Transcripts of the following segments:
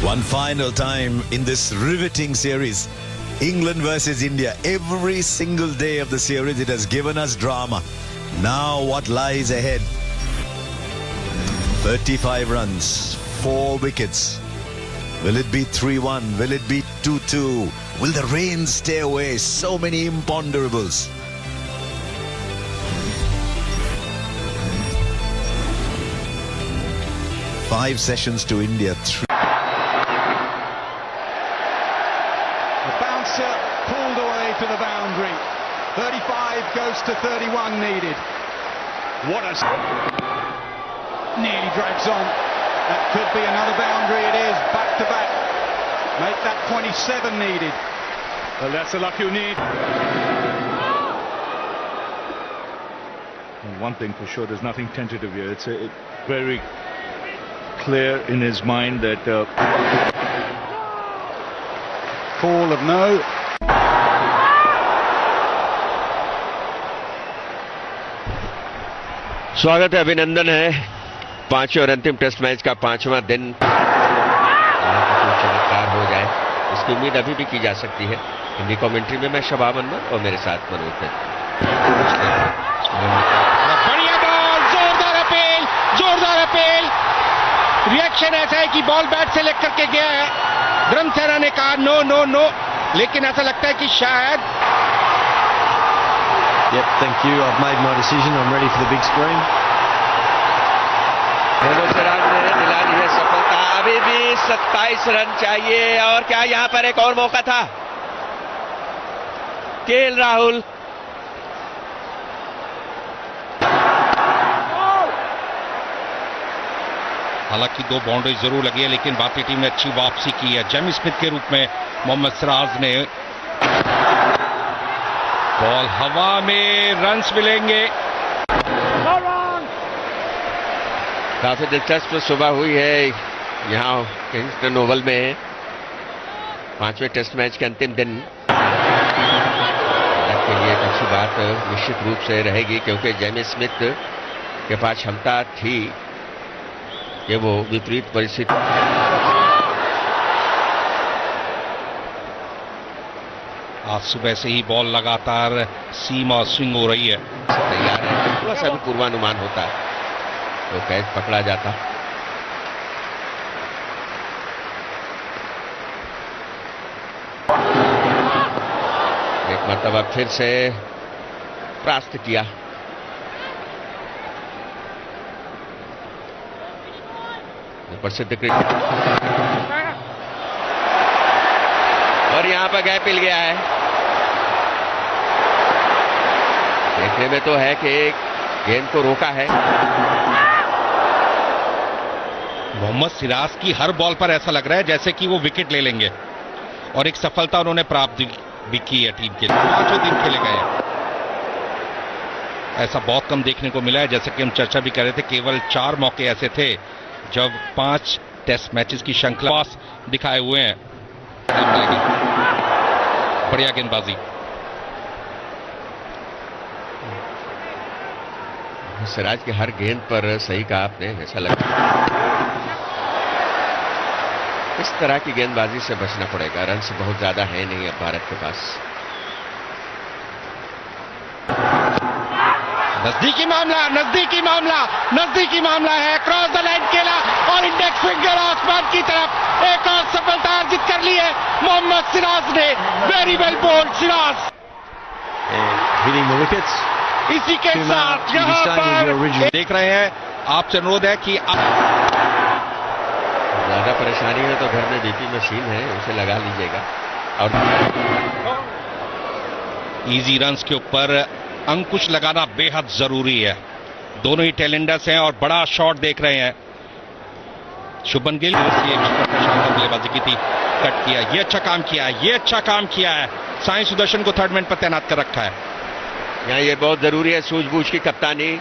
One final time in this riveting series, England versus India. Every single day of the series, it has given us drama. Now what lies ahead? 35 runs, 4 wickets. Will it be 3-1? Will it be 2-2? Will the rain stay away? So many imponderables. Five sessions to India. The bouncer pulled away to the boundary. 35 goes to 31 needed. What a... Nearly drags on. That could be another boundary. It is back to back. Make that 27 needed. Well, that's the luck you need. And one thing for sure, there's nothing tentative here. It's very clear in his mind that call of no. स्वागत है, अभिनंदन है। पांचवें और अंतिम test match का 5वां दिन चमत्कार हो जाए, इसकी उम्मीद अभी भी की जा सकती है। हिंदी कमेंट्री में मैं शबाब अनवर और मेरे साथ मनोज है। बढ़िया बॉल, जोरदार अपील। रिएक्शन ऐसा है कि बॉल बैट से लेकर के गया है। धर्मसेना ने कहा नो, लेकिन ऐसा लगता है कि शायद Yep, thank you. I've made my decision. I'm ready for the big screen. Siraj ने दिला दी है सफलता। अभी भी 27 रन चाहिए और क्या यहां पर एक और मौका था? केएल राहुल हालांकि 2 बाउंड्री जरूर लगी है, लेकिन भारतीय टीम ने अच्छी वापसी की है। जेमी स्मिथ के रूप में मोहम्मद सिराज ने बॉल हवा में, रन्स मिलेंगे। काफी दिलचस्प सुबह हुई है यहाँ किंगस्टन ओवल में 5वें टेस्ट मैच के अंतिम दिन। भारत के लिए एक अच्छी बात निश्चित रूप से रहेगी, क्योंकि जेमी स्मिथ के पास क्षमता थी कि वो विपरीत परिस्थिति आज सुबह से ही बॉल लगातार सीम और स्विंग हो रही है। तैयार है। थोड़ा सा भी पूर्वानुमान होता है तो कैच पकड़ा जाता। एक मरतबा फिर से परास्त किया। प्रसिद्ध क्रिकेट और यहां पर गैप मिल गया है। देखने में तो है कि गेंद को रोका है। मोहम्मद सिराज की हर बॉल पर ऐसा लग रहा है जैसे कि वो विकेट ले लेंगे, और एक सफलता उन्होंने प्राप्त भी की है टीम के। 5 दिन खेले गए हैं, ऐसा बहुत कम देखने को मिला है। जैसे कि हम चर्चा भी कर रहे थे, केवल 4 मौके ऐसे थे जब 5 टेस्ट मैचेस की श्रृंखला दिखाए हुए हैं। बढ़िया गेंदबाजी। सिराज की हर गेंद पर सही कहा आपने, ऐसा लगता है इस तरह की गेंदबाजी से बचना पड़ेगा। रन से बहुत ज्यादा है नहीं अब भारत के पास। नजदीकी मामला है। क्रॉस द लाइन खेला और इंडेक्स फिंगर आसमान की तरफ। एक और सफलता अर्जित कर ली है मोहम्मद सिराज ने। Very well bowled Siraj. Hitting the wickets. इसी के साथ यहाँ पर देख रहे हैं, आपसे अनुरोध है कि ज्यादा परेशानी है तो घर में बीपी मशीन है, उसे लगा लीजिएगा। और इजी रन्स के ऊपर अंकुश लगाना बेहद जरूरी है। दोनों ही टेलेंडर्स हैं और बड़ा शॉट देख रहे हैं। शुभमन गिल शानदार बल्लेबाजी की थी, कट किया। ये अच्छा काम किया है। साई सुदर्शन को थर्ड मैन पर तैनात कर रखा है। यहाँ ये बहुत जरूरी है, सूझबूझ की कप्तानी।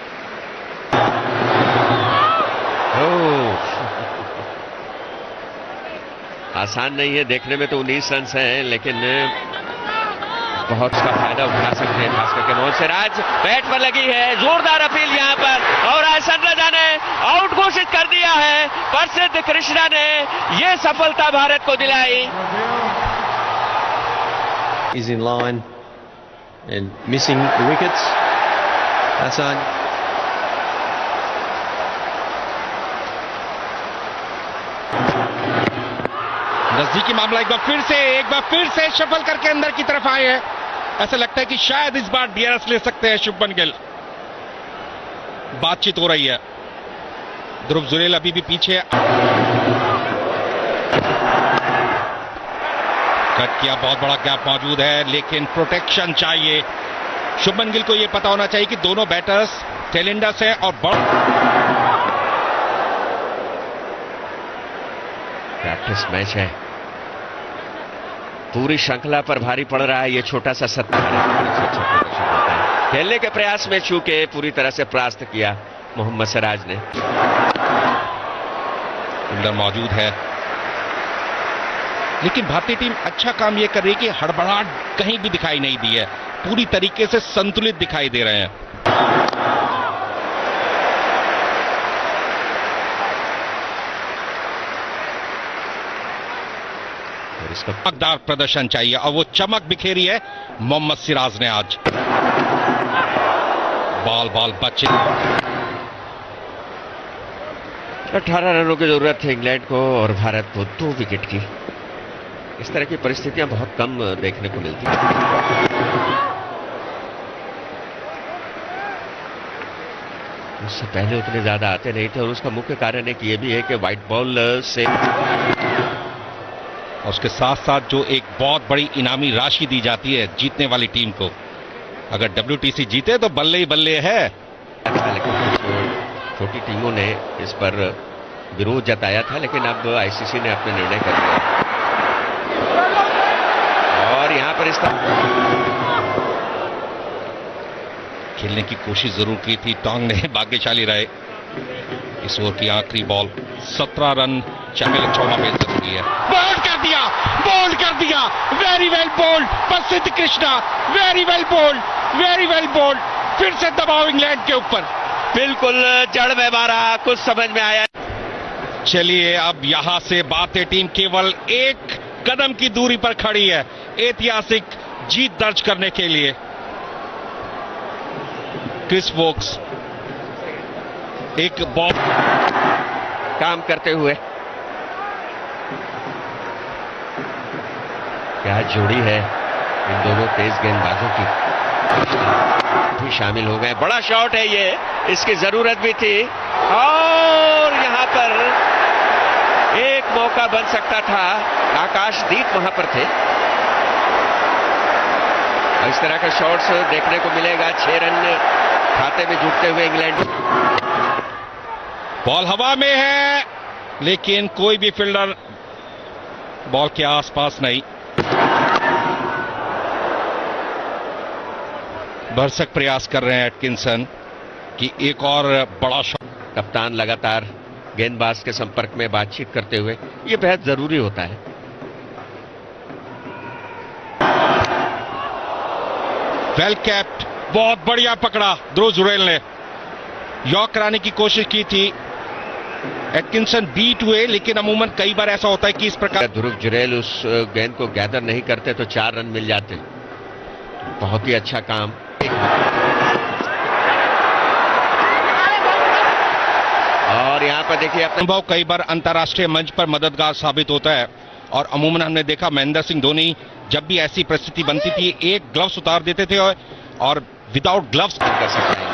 आसान नहीं है, देखने में तो 19 रन हैं, लेकिन बहुत इसका फायदा उठा सकते हैं, खास करके मोहम्मद सिराज बैट पर लगी है, जोरदार अपील यहां पर, और एहसन रजा ने आउट घोषित कर दिया है। प्रसिद्ध कृष्णा ने यह सफलता भारत को दिलाई। Is in line and missing the wickets. Hassan. नजदीकी मामला एक बार फिर से शफल करके अंदर की तरफ आए हैं। ऐसा लगता है कि शायद इस बार डीआरएस ले सकते हैं शुभमन गिल। बातचीत हो रही है, ध्रुव जुरेल अभी भी पीछे। कट किया, बहुत बड़ा गैप मौजूद है, लेकिन प्रोटेक्शन चाहिए। शुभमन गिल को यह पता होना चाहिए कि दोनों बैटर्स टेलेंडस हैं और प्रैक्टिस मैच है, पूरी श्रृंखला पर भारी पड़ रहा है ये छोटा सा सत्ता। खेलने के प्रयास में चूके पूरी तरह से परास्त किया मोहम्मद सिराज ने। अंदर मौजूद है, लेकिन भारतीय टीम अच्छा काम यह कर रही है कि हड़बड़ाहट कहीं भी दिखाई नहीं दी है, पूरी तरीके से संतुलित दिखाई दे रहे हैं। चमकदार प्रदर्शन चाहिए और वो चमक बिखेरी है मोहम्मद सिराज ने आज। बॉल बचे। 18 रनों की जरूरत है इंग्लैंड को और भारत को 2 विकेट की। इस तरह की परिस्थितियां बहुत कम देखने को मिलती हैं। उससे पहले उतने ज्यादा आते नहीं थे और उसका मुख्य कारण एक ये भी है कि व्हाइट बॉल से और उसके साथ साथ जो एक बहुत बड़ी इनामी राशि दी जाती है जीतने वाली टीम को। अगर WTC जीते तो बल्ले ही बल्ले है। लेकिन छोटी टीमों ने इस पर विरोध जताया था, लेकिन अब ICC ने अपने निर्णय कर लिया और यहां पर इसका खेलने की कोशिश जरूर की थी, टोंग ने भाग्यशाली रहे। इस ओवर की आखिरी बॉल 17 रन चाहिए, 14 पे जरूरी है। बोल्ड कर दिया, वेरी वेल बोल्ड प्रसिद्ध कृष्णा, वेरी वेल बोल्ड, फिर से दबाव इंग्लैंड के ऊपर, बिल्कुल जड़ में मारा, कुछ समझ में आया। चलिए अब यहां से भारतीय टीम केवल एक कदम की दूरी पर खड़ी है ऐतिहासिक जीत दर्ज करने के लिए। क्रिस वोक्स एक बॉल काम करते हुए, क्या जोड़ी है इन दोनों तेज गेंदबाजों की, भी शामिल हो गए। बड़ा शॉट है ये, इसकी जरूरत भी थी और यहां पर एक मौका बन सकता था। आकाशदीप वहां पर थे। और इस तरह का शॉट्स देखने को मिलेगा। 6 रन खाते में जुटते हुए इंग्लैंड। बॉल हवा में है, लेकिन कोई भी फील्डर बॉल के आसपास नहीं। भरसक प्रयास कर रहे हैं एटकिंसन कि एक और बड़ा शॉट। कप्तान लगातार गेंदबाज के संपर्क में बातचीत करते हुए, यह बेहद जरूरी होता है। वेल कैप्ट, बहुत बढ़िया पकड़ा ध्रुव जुरेल ने। यॉर्क कराने की कोशिश की थी एटकिंसन बीट हुए, लेकिन अमूमन कई बार ऐसा होता है कि इस प्रकार ध्रुव जुरेल उस गेंद को गैदर नहीं करते तो 4 रन मिल जाते। बहुत ही अच्छा काम। और यहां पर देखिए अपना अनुभव कई बार अंतर्राष्ट्रीय मंच पर मददगार साबित होता है और अमूमन हमने देखा महेंद्र सिंह धोनी जब भी ऐसी परिस्थिति बनती थी एक ग्लव्स उतार देते थे और विदाउट ग्लव्स कर सकते हैं।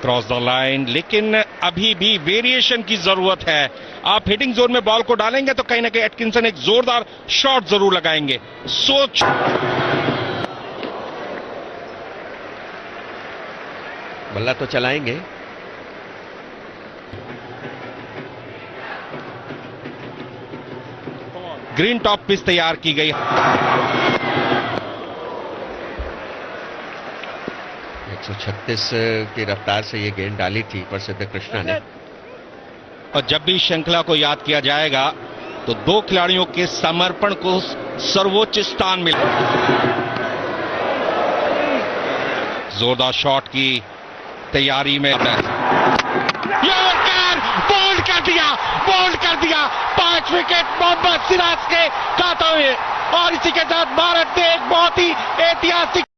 क्रॉस द लाइन, लेकिन अभी भी वेरिएशन की जरूरत है। आप हिटिंग जोन में बॉल को डालेंगे तो कहीं ना कहीं एटकिंसन एक जोरदार शॉट जरूर लगाएंगे। सोच बल्ला तो चलाएंगे। ग्रीन टॉप पिच तैयार की गई। 136 की रफ्तार से ये गेंद डाली थी प्रसिद्ध कृष्णा ने। और जब भी श्रृंखला को याद किया जाएगा तो दो खिलाड़ियों के समर्पण को सर्वोच्च स्थान मिला। जोरदार शॉट की तैयारी में बोल्ड कर दिया 5 विकेट मोहम्मद सिराज के खाते में, और इसी के साथ भारत ने एक बहुत ही ऐतिहासिक